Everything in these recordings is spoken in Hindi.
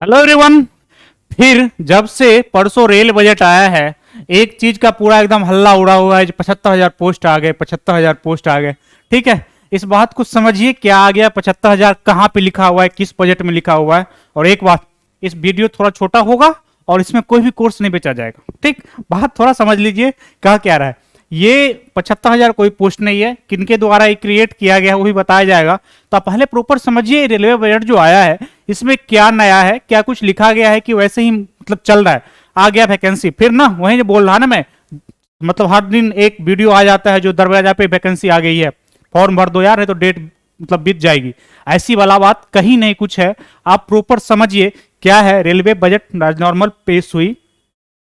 Hello everyone. फिर जब से परसों रेल बजट आया है, एक चीज का पूरा एकदम हल्ला उड़ा हुआ है। 75,000 पोस्ट आ गए, 75,000 पोस्ट आ गए। ठीक है, इस बात को समझिए क्या आ गया, 75,000 कहाँ पे लिखा हुआ है, किस बजट में लिखा हुआ है। और एक बात, इस वीडियो थोड़ा छोटा होगा और इसमें कोई भी कोर्स नहीं बेचा जाएगा। ठीक, बात थोड़ा समझ लीजिए कहा क्या रहा है। ये 75,000 कोई पोस्ट नहीं है, किनके द्वारा ये क्रिएट किया गया है वो भी बताया जाएगा। तो आप पहले प्रॉपर समझिए रेलवे बजट जो आया है इसमें क्या नया है, क्या कुछ लिखा गया है कि वैसे ही मतलब चल रहा है। आ गया वैकेंसी, फिर ना वही जो बोल रहा ना मैं, मतलब हर दिन एक वीडियो आ जाता है जो दरवाजा पे वैकेंसी आ गई है, फॉर्म भर दो यार, है तो डेट मतलब बीत जाएगी। ऐसी वाला बात कहीं नहीं कुछ है। आप प्रॉपर समझिए क्या है रेलवे बजट नॉर्मल पेश हुई,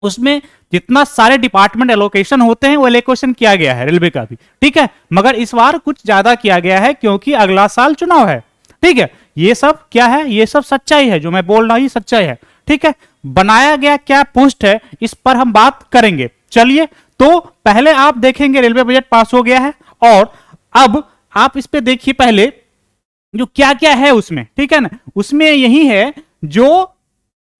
उसमें जितना सारे डिपार्टमेंट एलोकेशन होते हैं वो एलोकेशन किया गया है रेलवे का भी। ठीक है, मगर इस बार कुछ ज्यादा किया गया है क्योंकि अगला साल चुनाव है। ठीक है, ये सब क्या है, ये सब सच्चाई है, जो मैं बोल रहा हूं ये सच्चाई है। ठीक है, बनाया गया क्या पोस्ट है इस पर हम बात करेंगे। चलिए, तो पहले आप देखेंगे रेलवे बजट पास हो गया है और अब आप इस पे देखिए पहले जो क्या क्या है उसमें। ठीक है ना, उसमें यही है जो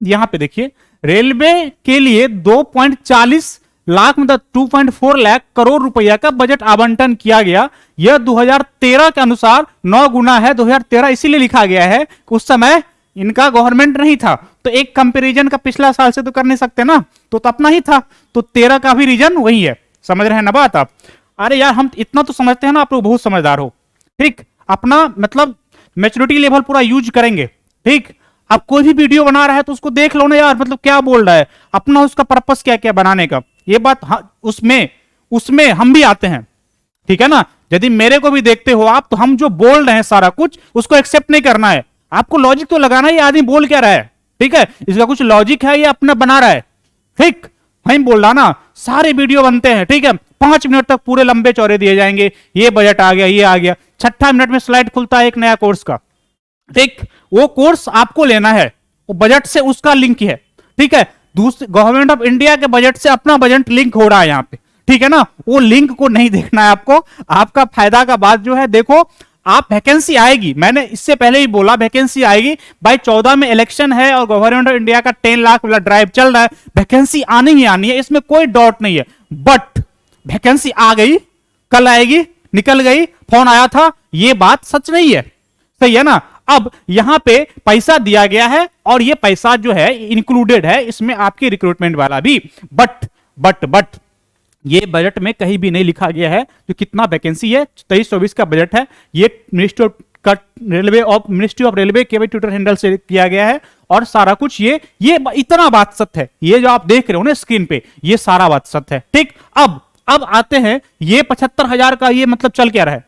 यहां पे देखिए, रेलवे के लिए 2.40 लाख मतलब 2.4 लाख करोड़ रुपया का बजट आवंटन किया गया। यह 2013 के अनुसार 9 गुना है। 2013 इसीलिए लिखा गया है कि उस समय इनका गवर्नमेंट नहीं था, तो एक कंपैरिजन का पिछला साल से तो कर नहीं सकते ना, तो अपना ही था, तो 13 का भी रीजन वही है। समझ रहे हैं ना बात आप? अरे यार, हम इतना तो समझते हैं ना, आप लोग बहुत समझदार हो। ठीक, अपना मतलब मैच्योरिटी लेवल पूरा यूज करेंगे। ठीक, आप कोई भी वीडियो बना रहा है तो उसको देख लो ना यार, मतलब क्या बोल रहा है, अपना उसका पर्पस क्या क्या बनाने का, ये बात उसमें उसमें हम भी आते हैं। ठीक है ना, यदि मेरे को भी देखते हो आप, तो हम जो बोल रहे हैं सारा कुछ उसको एक्सेप्ट नहीं करना है, आपको लॉजिक तो लगाना है, ये आदमी बोल क्या रहा है। ठीक है, इसका कुछ लॉजिक है, ये अपना बना रहा है। ठीक, हम बोल रहा ना, सारे वीडियो बनते हैं। ठीक है, 5 मिनट तक पूरे लंबे चौड़े दिए जाएंगे, ये बजट आ गया, ये आ गया, छठा मिनट में स्लाइड खुलता है एक नया कोर्स का। ठीक, वो कोर्स आपको लेना है, वो बजट से उसका लिंक है। ठीक है, दूसरे गवर्नमेंट ऑफ इंडिया के बजट से अपना बजट लिंक हो रहा है यहाँ पे। ठीक है ना, वो लिंक को नहीं देखना है आपको। आपका फायदा का बात जो है, देखो आप वैकेंसी आएगी, मैंने इससे पहले ही बोला वैकेंसी आएगी भाई। 14 में इलेक्शन है और गवर्नमेंट ऑफ इंडिया का 10 लाख वाला ड्राइव चल रहा है, वैकेंसी आनी ही आनी है, इसमें कोई डाउट नहीं है। बट वैकेंसी आ गई, कल आएगी, निकल गई, फोन आया था, ये बात सच नहीं है। सही है ना। अब यहां पे पैसा दिया गया है और ये पैसा जो है इंक्लूडेड है इसमें आपकी रिक्रूटमेंट वाला भी। बट ये बजट में कहीं भी नहीं लिखा गया है कि कितना वैकेंसी है। 23-24 का बजट है, ये मिनिस्ट्री ऑफ रेलवे के ट्विटर हैंडल से किया गया है और सारा कुछ ये इतना बात सत्य है, ये जो आप देख रहे हो ना स्क्रीन पे, ये सारा बात सत्य है। ठीक, अब आते हैं ये 75,000 का, ये मतलब चल क्या रहा है,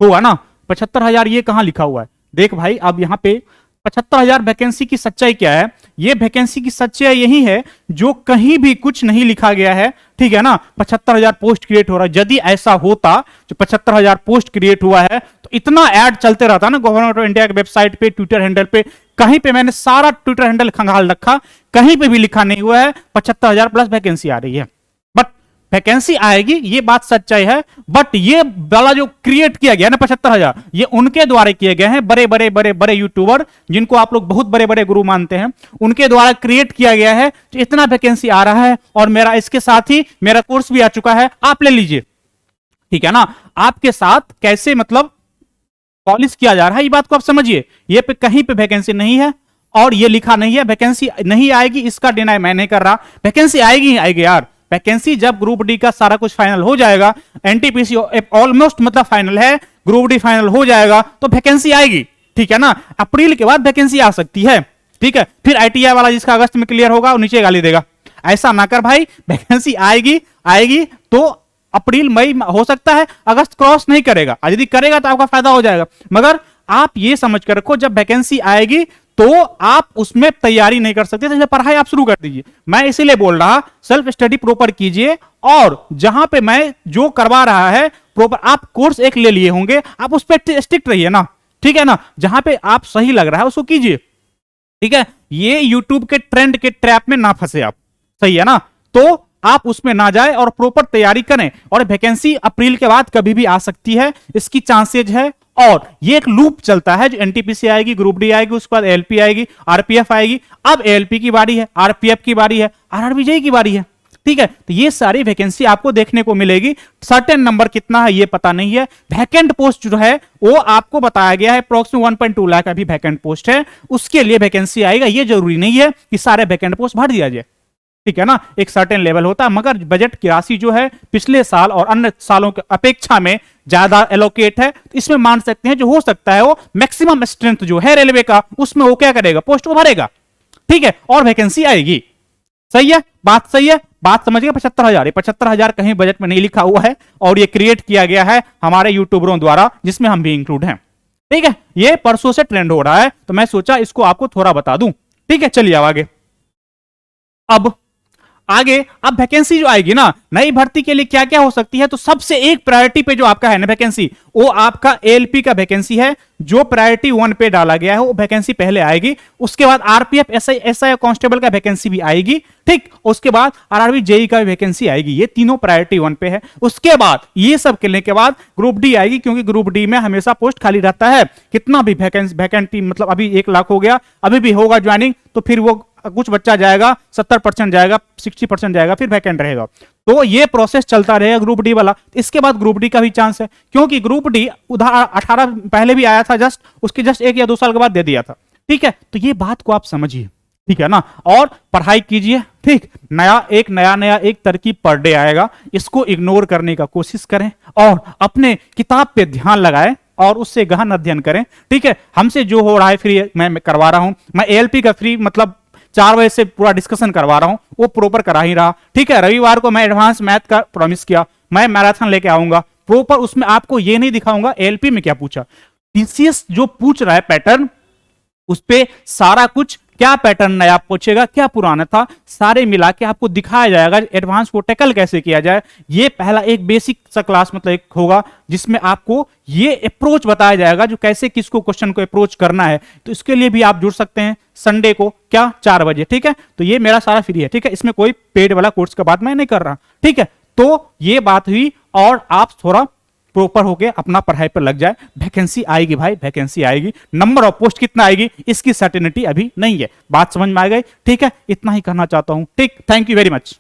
हुआ ना 75,000, ये कहां लिखा हुआ है देख भाई। अब यहां पे 75,000 वैकेंसी की सच्चाई क्या है, ये वैकेंसी की सच्चाई यही है जो कहीं भी कुछ नहीं लिखा गया है। ठीक है ना, 75,000 पोस्ट क्रिएट हो रहा है। यदि ऐसा होता जो 75,000 पोस्ट क्रिएट हुआ है तो इतना ऐड चलते रहता ना गवर्नमेंट ऑफ इंडिया के वेबसाइट पे, ट्विटर हैंडल पे, कहीं पे मैंने सारा ट्विटर हैंडल खंगाल रखा, कहीं पे भी लिखा नहीं हुआ है 75,000 प्लस वैकेंसी आ रही है। बट वैकेंसी आएगी, ये बात सच्चाई है। बट ये वाला जो क्रिएट किया गया ना 75,000, ये उनके द्वारा किए गए हैं, बड़े बड़े बड़े बड़े यूट्यूबर जिनको आप लोग बहुत बड़े बड़े गुरु मानते हैं, उनके द्वारा क्रिएट किया गया है। तो इतना वैकेंसी आ रहा है और मेरा इसके साथ ही मेरा कोर्स भी आ चुका है, आप ले लीजिए। ठीक है ना, आपके साथ कैसे मतलब पॉलिश किया जा रहा है, ये बात को आप समझिए। ये पे कहीं पे वैकेंसी नहीं है और ये लिखा नहीं है वैकेंसी नहीं आएगी, इसका डिनाई मैं नहीं कर रहा। वैकेंसी आएगी ही आएगी यार। वैकेंसी जब ग्रुप डी का सारा कुछ फाइनल हो जाएगा, एनटीपीसी ऑलमोस्ट मतलब फाइनल है, ग्रुप डी फाइनल हो जाएगा तो वैकेंसी आएगी। ठीक है ना, अप्रैल के बाद वैकेंसी आ सकती है। ठीक है, फिर आईटीआई वाला जिसका अगस्त में क्लियर होगा वो नीचे गाली देगा। ऐसा ना कर भाई, वैकेंसी आएगी तो अप्रैल मई हो सकता है, अगस्त क्रॉस नहीं करेगा, यदि करेगा तो आपका फायदा हो जाएगा। मगर आप ये समझ कर रखो, जब वैकेंसी आएगी तो आप उसमें तैयारी नहीं कर सकते, तो इसलिए पढ़ाई आप शुरू कर दीजिए। मैं इसीलिए बोल रहा, सेल्फ स्टडी प्रॉपर कीजिए और जहां पे मैं जो करवा रहा है प्रॉपर, आप कोर्स एक ले लिए होंगे, आप उस पर स्ट्रिक्ट रहिए ना। ठीक है ना, जहां पे आप सही लग रहा है उसको कीजिए। ठीक है, ये यूट्यूब के ट्रेंड के ट्रैप में ना फंसे आप। सही है ना, तो आप उसमें ना जाए और प्रॉपर तैयारी करें। और वैकेंसी अप्रैल के बाद कभी भी आ सकती है, इसकी चांसेज है। और ये एक लूप चलता है, जो एनटीपीसी आएगी, ग्रुप डी आएगी, उसके बाद एएलपी आएगी, आरपीएफ आएगी। अब एएलपी की बारी है, आरपीएफ की बारी है, आरआरबी जेई की बारी है। ठीक है, तो ये सारी वैकेंसी आपको देखने को मिलेगी। सर्टेन नंबर कितना है ये पता नहीं है। वैकेंट पोस्ट जो है वो आपको बताया गया है अप्रोक्सीमेट 1.2 लाख अभी वैकेंट पोस्ट है, उसके लिए वैकेंसी आएगा। ये जरूरी नहीं है कि सारे वैकेंट पोस्ट भर दिया जाए, ठीक है ना, एक सर्टेन लेवल होता है। मगर बजट की राशि जो है पिछले साल और अन्य सालों की अपेक्षा में ज्यादा एलोकेट है, तो इसमें मान सकते हैं जो हो सकता है वो मैक्सिमम स्ट्रेंथ जो है रेलवे का, उसमें वो क्या करेगा, पोस्ट को भरेगा। ठीक है, और वैकेंसी आएगी। सही है, बात सही है, बात समझ गए। 75,000, ये 75,000 कहीं बजट में नहीं लिखा हुआ है, और ये क्रिएट किया गया है हमारे यूट्यूबरों द्वारा, जिसमें हम भी इंक्लूड हैं। ठीक है, ये परसों से ट्रेंड हो रहा है, तो मैं सोचा इसको आपको थोड़ा बता दूं। ठीक है, चलिए अब आगे अब वैकेंसी जो आएगी ना नई भर्ती के लिए क्या क्या हो सकती है, तो सबसे एक प्रायोरिटी पे जो आपका है ना वैकेंसी, वो आपका एएलपी का वैकेंसी है, जो प्रायोरिटी 1 पे डाला गया है वो वैकेंसी पहले आएगी। उसके बाद आरपीएफ एसआई कांस्टेबल का वैकेंसी भी आएगी। ठीक, उसके बाद आरआरबी जेई का वैकेंसी आएगी। ये तीनों प्रायोरिटी 1 पे है। उसके बाद ये सब करने के बाद ग्रुप डी आएगी, क्योंकि ग्रुप डी में हमेशा पोस्ट खाली रहता है। कितना भी वैकेंसी मतलब अभी 1 लाख हो गया, अभी भी होगा ज्वाइनिंग, तो फिर वो कुछ बच्चा जाएगा, 70% जाएगा, 60% जाएगा, फिर वैकेंट रहेगा। तो ये प्रोसेस चलता रहेगा ग्रुप डी वाला। इसके बाद ग्रुप डी का भी चांस है, क्योंकि ग्रुप डी उधर 18 पहले भी आया था, जस्ट उसके 1 या 2 साल के बाद दे दिया था। ठीक है, तो ये बात को आप समझिए, ठीक है ना, और पढ़ाई कीजिए। ठीक, नया एक तरकीब पर डे आएगा, इसको इग्नोर करने का कोशिश करें और अपने किताब पे ध्यान लगाएं और उससे गहन अध्ययन करें। ठीक है, हमसे जो हो रहा है फ्री मैं करवा रहा हूं, मैं एएलपी का फ्री मतलब 4 बजे से पूरा डिस्कशन करवा रहा हूं, वो प्रॉपर करा ही रहा। ठीक है, रविवार को मैं एडवांस मैथ का प्रॉमिस किया, मैं मैराथन लेके आऊंगा प्रॉपर। उसमें आपको ये नहीं दिखाऊंगा एएलपी में क्या पूछा, टीसीएस जो पूछ रहा है पैटर्न, उस पे सारा कुछ क्या पैटर्न नया पूछेगा, क्या पुराना था, सारे मिला के आपको दिखाया जाएगा। एडवांस को टैकल कैसे किया जाए, ये पहला एक बेसिक सा क्लास मतलब एक होगा, जिसमें आपको ये अप्रोच बताया जाएगा, जो कैसे किसको क्वेश्चन को अप्रोच करना है। तो इसके लिए भी आप जुड़ सकते हैं संडे को, क्या 4 बजे। ठीक है, तो ये मेरा सारा फ्री है। ठीक है, इसमें कोई पेड वाला कोर्स का बात मैं नहीं कर रहा। ठीक है, तो ये बात हुई, और आप थोड़ा प्रॉपर होके अपना पढ़ाई पर लग जाए। वैकेंसी आएगी भाई, वैकेंसी आएगी। नंबर ऑफ पोस्ट कितना आएगी इसकी सर्टेनिटी अभी नहीं है। बात समझ में आ गई? ठीक है, इतना ही कहना चाहता हूं। ठीक, थैंक यू वेरी मच।